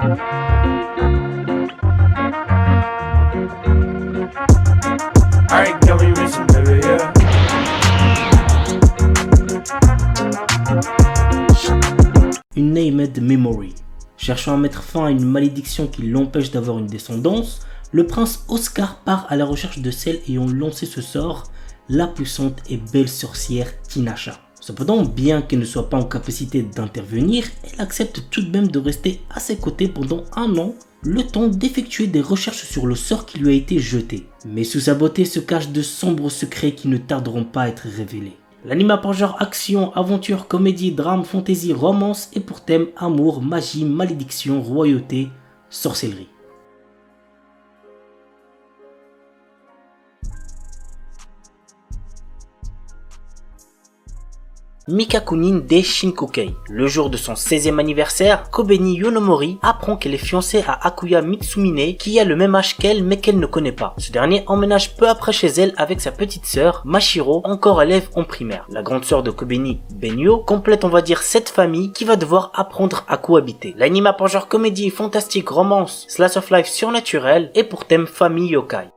Alright, girl, we racing, baby, yeah. Une named memory. Cherchant à mettre fin à une malédiction qui l'empêche d'avoir une descendance, le prince Oscar part à la recherche de celle ayant lancé ce sort, la puissante et belle sorcière Tinasha. Cependant, bien qu'elle ne soit pas en capacité d'intervenir, elle accepte tout de même de rester à ses côtés pendant 1 an, le temps d'effectuer des recherches sur le sort qui lui a été jeté. Mais sous sa beauté se cachent de sombres secrets qui ne tarderont pas à être révélés. L'anime a pour genre action, aventure, comédie, drame, fantasy, romance et pour thème amour, magie, malédiction, royauté, sorcellerie. Mikakunin de Shinkokei. Le jour de son 16e anniversaire, Kobeni Yonomori apprend qu'elle est fiancée à Akuya Mitsumine qui a le même âge qu'elle mais qu'elle ne connaît pas. Ce dernier emménage peu après chez elle avec sa petite sœur, Mashiro, encore élève en primaire. La grande sœur de Kobeni, Benyo, complète on va dire cette famille qui va devoir apprendre à cohabiter. L'anime a pour genre comédie, fantastique, romance, slice of life surnaturel et pour thème famille yokai.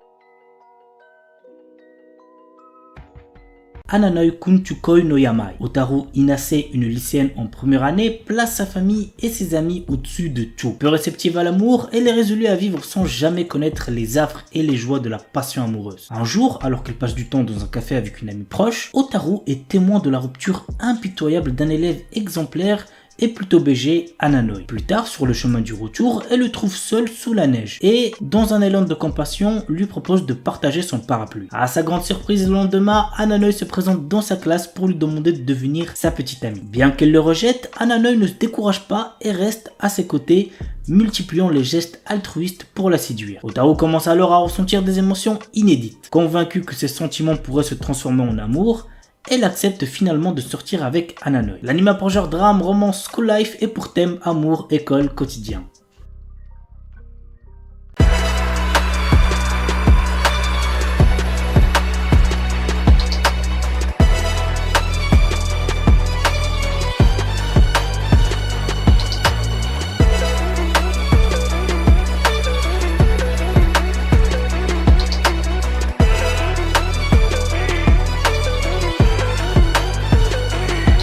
Ananoi Kunchukoi no Yamai. Otaru Inase, une lycéenne en première année, place sa famille et ses amis au-dessus de tout. Peu réceptive à l'amour, elle est résolue à vivre sans jamais connaître les affres et les joies de la passion amoureuse. Un jour, alors qu'elle passe du temps dans un café avec une amie proche, Otaru est témoin de la rupture impitoyable d'un élève exemplaire et plutôt BG, Ananoi. Plus tard, sur le chemin du retour, elle le trouve seul sous la neige et, dans un élan de compassion, lui propose de partager son parapluie. À sa grande surprise, le lendemain, Ananoi se présente dans sa classe pour lui demander de devenir sa petite amie. Bien qu'elle le rejette, Ananoi ne se décourage pas et reste à ses côtés, multipliant les gestes altruistes pour la séduire. Otaru commence alors à ressentir des émotions inédites. Convaincue que ses sentiments pourraient se transformer en amour, elle accepte finalement de sortir avec Ananoi. L'anime a pour genre drame, romance, school life et pour thème amour, école, quotidien.